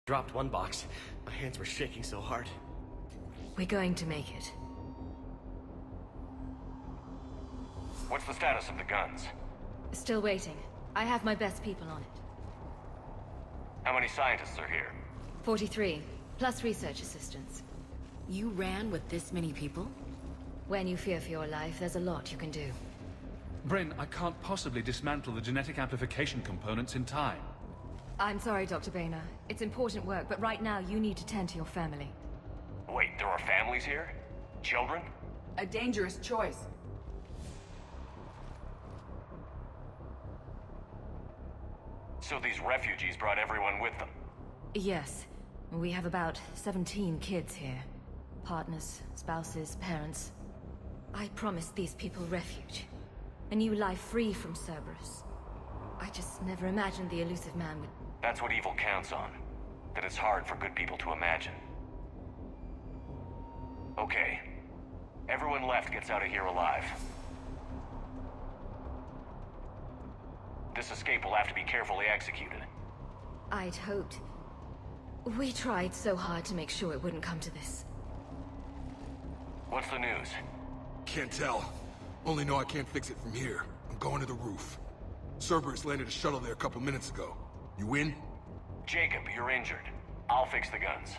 Dropped one box. My hands were shaking so hard. We're going to make it. What's the status of the guns? Still waiting. I have my best people on it. How many scientists are here? 43, plus research assistants. You ran with this many people? When you fear for your life, there's a lot you can do. Bryn, I can't possibly dismantle the genetic amplification components in time. I'm sorry, Dr. Boehner. It's important work, but right now you need to tend to your family. Wait, there are families here? Children? A dangerous choice. So these refugees brought everyone with them? Yes. We have about 17 kids here. Partners, spouses, parents. I promised these people refuge. A new life free from Cerberus. I just never imagined the Illusive Man would... That's what evil counts on. That it's hard for good people to imagine. Okay. Everyone left gets out of here alive. This escape will have to be carefully executed. I'd hoped. We tried so hard to make sure it wouldn't come to this. What's the news? Can't tell. Only know I can't fix it from here. I'm going to the roof. Cerberus landed a shuttle there a couple minutes ago. You in? Jacob, you're injured. I'll fix the guns.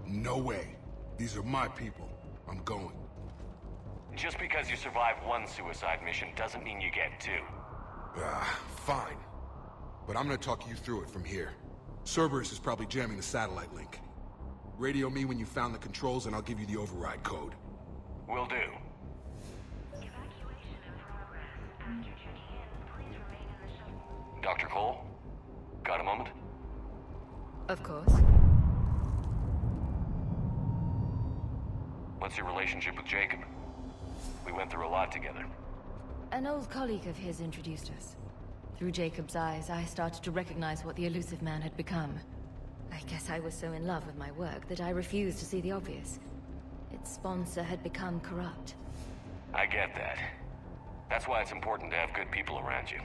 No way. These are my people. I'm going. Just because you survive one suicide mission doesn't mean you get two. Fine. But I'm gonna talk you through it from here. Cerberus is probably jamming the satellite link. Radio me when you found the controls and I'll give you the override code. Will do. Evacuation in progress. After checking in, please remain in the shuttle. Dr. Cole? Got a moment? Of course. What's your relationship with Jacob? We went through a lot together. An old colleague of his introduced us. Through Jacob's eyes, I started to recognize what the Illusive Man had become. I guess I was so in love with my work that I refused to see the obvious. Its sponsor had become corrupt. I get that. That's why it's important to have good people around you.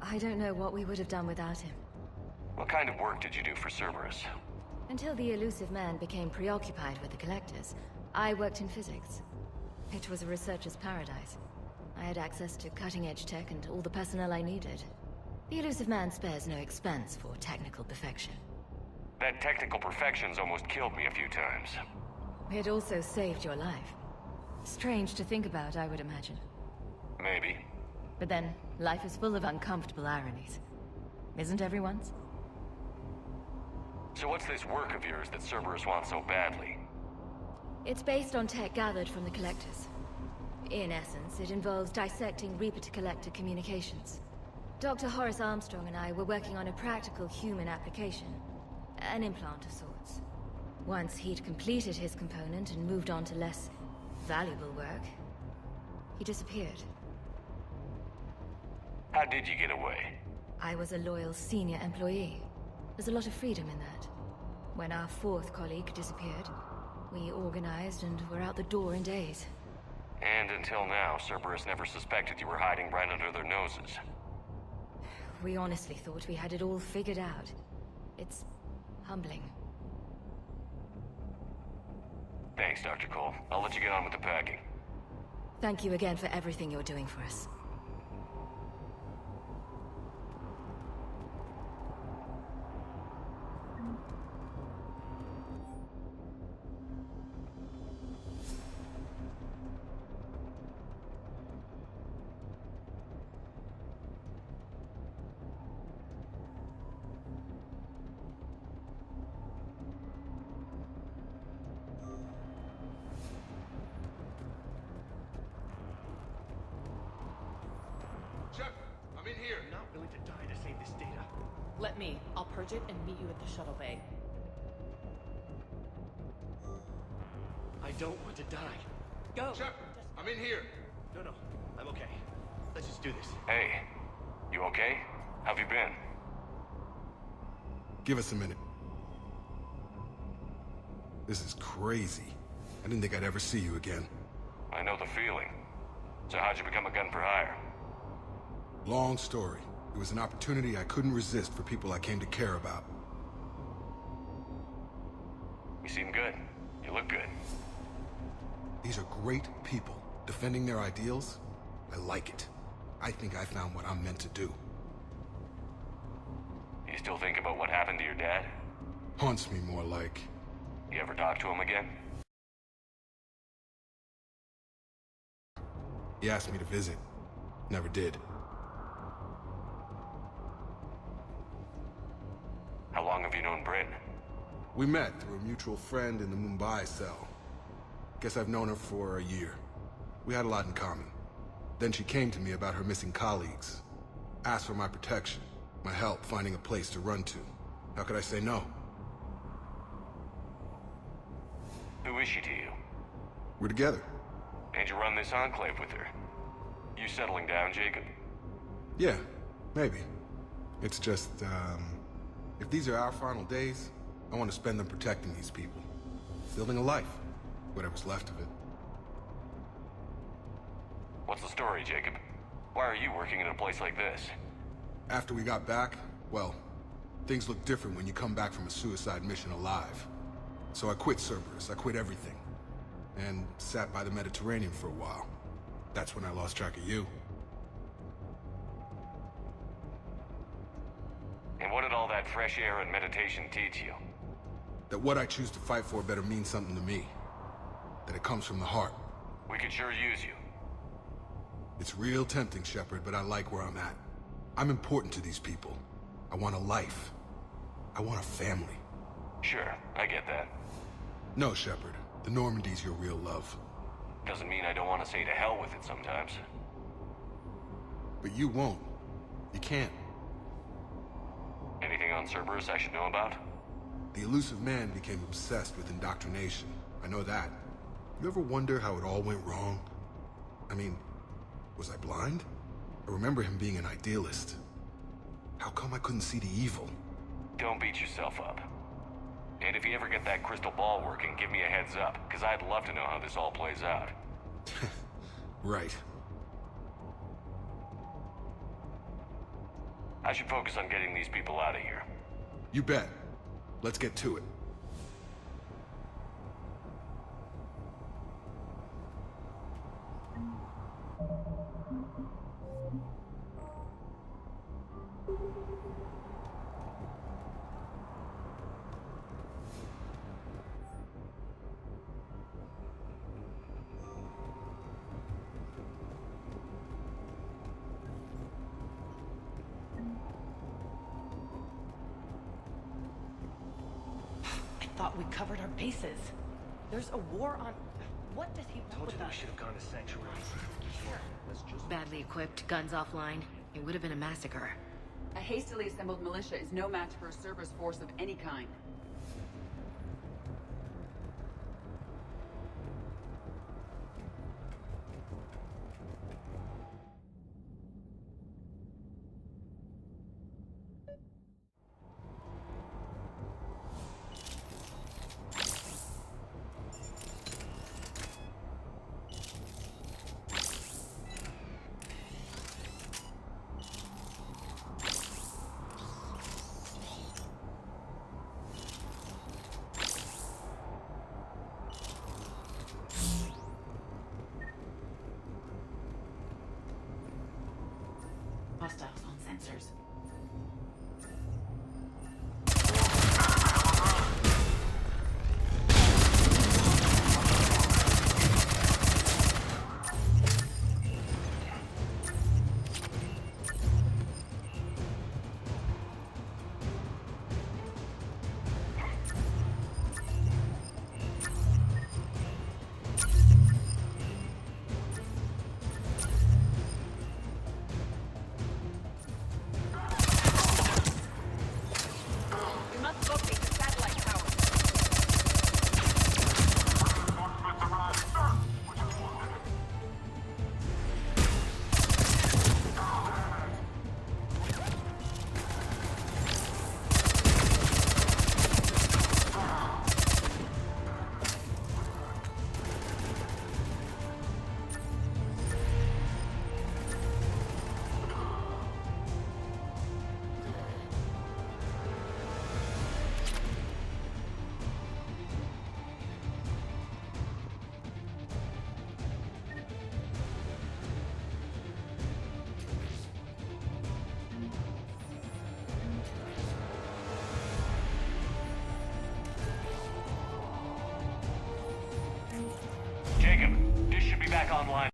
I don't know what we would have done without him. What kind of work did you do for Cerberus? Until the Illusive Man became preoccupied with the Collectors, I worked in physics. It was a researcher's paradise. I had access to cutting-edge tech and all the personnel I needed. The Illusive Man spares no expense for technical perfection. That technical perfection's almost killed me a few times. It also saved your life. Strange to think about, I would imagine. Maybe. But then, life is full of uncomfortable ironies. Isn't everyone's? So what's this work of yours that Cerberus wants so badly? It's based on tech gathered from the Collectors. In essence, it involves dissecting Reaper-to-Collector communications. Dr. Horace Armstrong and I were working on a practical human application. An implant of sorts. Once he'd completed his component and moved on to less valuable work, he disappeared. How did you get away? I was a loyal senior employee. There's a lot of freedom in that. When our fourth colleague disappeared, we organized and were out the door in days. And until now, Cerberus never suspected you were hiding right under their noses. We honestly thought we had it all figured out. It's humbling. Thanks, Dr. Cole. I'll let you get on with the packing. Thank you again for everything you're doing for us. Shepard, I'm in here. I'm not willing to die to save this data. Let me. I'll purge it and meet you at the shuttle bay. I don't want to die. Go! Shepard, I'm in here. No, I'm okay. Let's just do this. Hey, you okay? How've you been? Give us a minute. This is crazy. I didn't think I'd ever see you again. I know the feeling. So how'd you become a gun for hire? Long story. It was an opportunity I couldn't resist for people I came to care about. You seem good. You look good. These are great people, defending their ideals. I like it. I think I found what I'm meant to do. You still think about what happened to your dad? Haunts me more like... You ever talk to him again? He asked me to visit. Never did. How long have you known Bryn? We met through a mutual friend in the Mumbai cell. Guess I've known her for a year. We had a lot in common. Then she came to me about her missing colleagues. Asked for my protection, my help finding a place to run to. How could I say no? Who is she to you? We're together. And you run this enclave with her? You settling down, Jacob? Yeah, maybe. It's just, if these are our final days, I want to spend them protecting these people. Building a life. Whatever's left of it. What's the story, Jacob? Why are you working in a place like this? After we got back, well, things look different when you come back from a suicide mission alive. So I quit Cerberus, I quit everything. And sat by the Mediterranean for a while. That's when I lost track of you. And what did all that fresh air and meditation teach you? That what I choose to fight for better mean something to me. That it comes from the heart. We could sure use you. It's real tempting, Shepard, but I like where I'm at. I'm important to these people. I want a life. I want a family. Sure, I get that. No, Shepard. The Normandy's your real love. Doesn't mean I don't want to say to hell with it sometimes. But you won't. You can't. Anything on Cerberus I should know about? The elusive man became obsessed with indoctrination. I know that. You ever wonder how it all went wrong? I mean, was I blind? I remember him being an idealist. How come I couldn't see the evil? Don't beat yourself up. And if you ever get that crystal ball working, give me a heads up, because I'd love to know how this all plays out. Right. I should focus on getting these people out of here. You bet. Let's get to it. I thought we covered our bases. There's a war on... What does he want Told with you that us? we should have gone to Sanctuary. Badly equipped, guns offline. It would have been a massacre. A hastily assembled militia is no match for a Cerberus force of any kind. Hostiles on sensors. back online.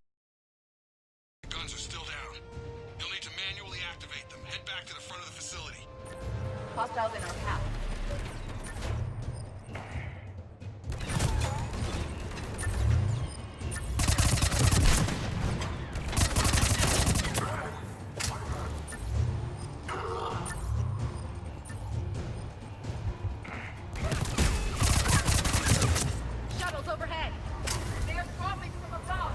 The guns are still down. You'll need to manually activate them. Head back to the front of the facility. Hostiles in our path. Shuttles overhead. They are dropping from above.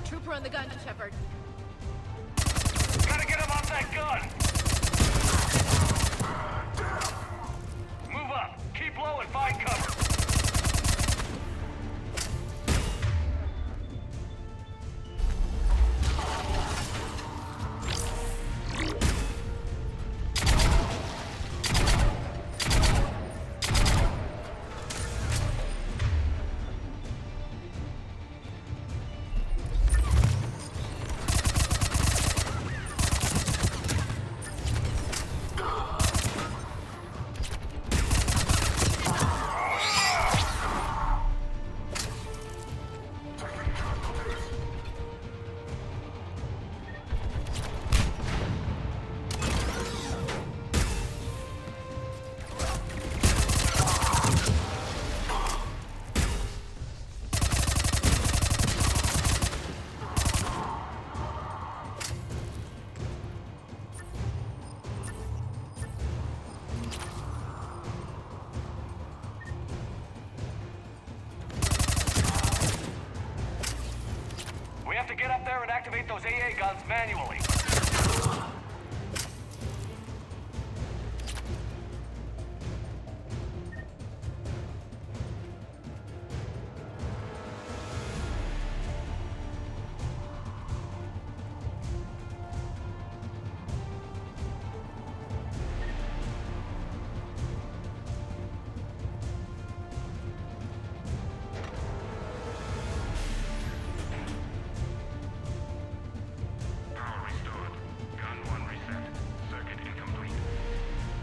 Trooper on the gun, Shepard. Gotta get him off that gun! Move up! Keep low and find cover! We have to get up there and activate those AA guns manually.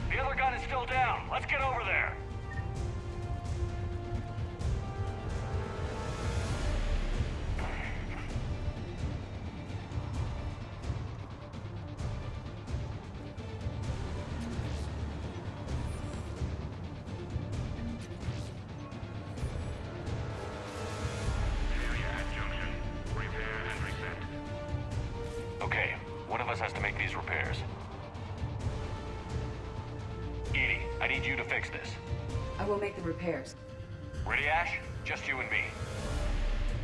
The other gun is still down. Let's get over there. Okay, one of us has to make these repairs. Edie, I need you to fix this. I will make the repairs. Ready, Ash? Just you and me.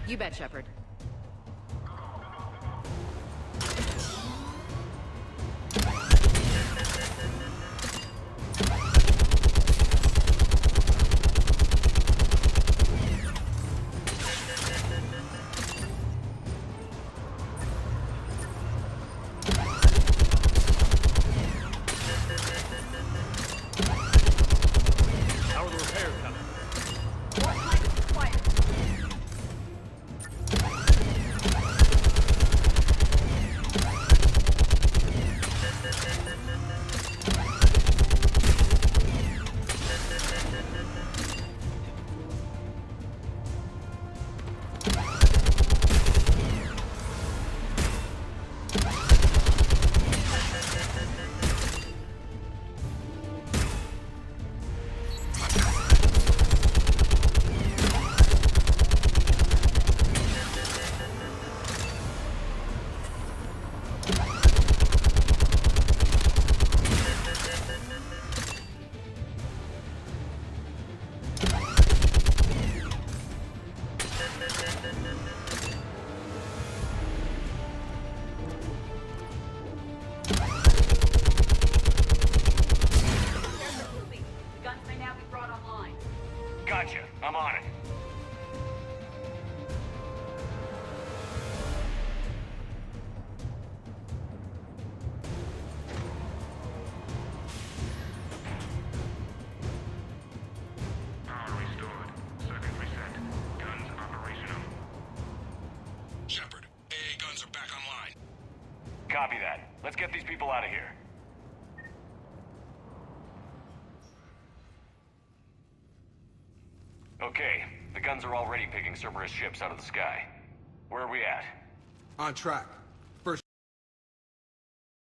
You bet, Shepard. How are the repairs coming? What time is required? Gotcha. I'm on it. Copy that. Let's get these people out of here. Okay, the guns are already picking Cerberus ships out of the sky. Where are we at? On track.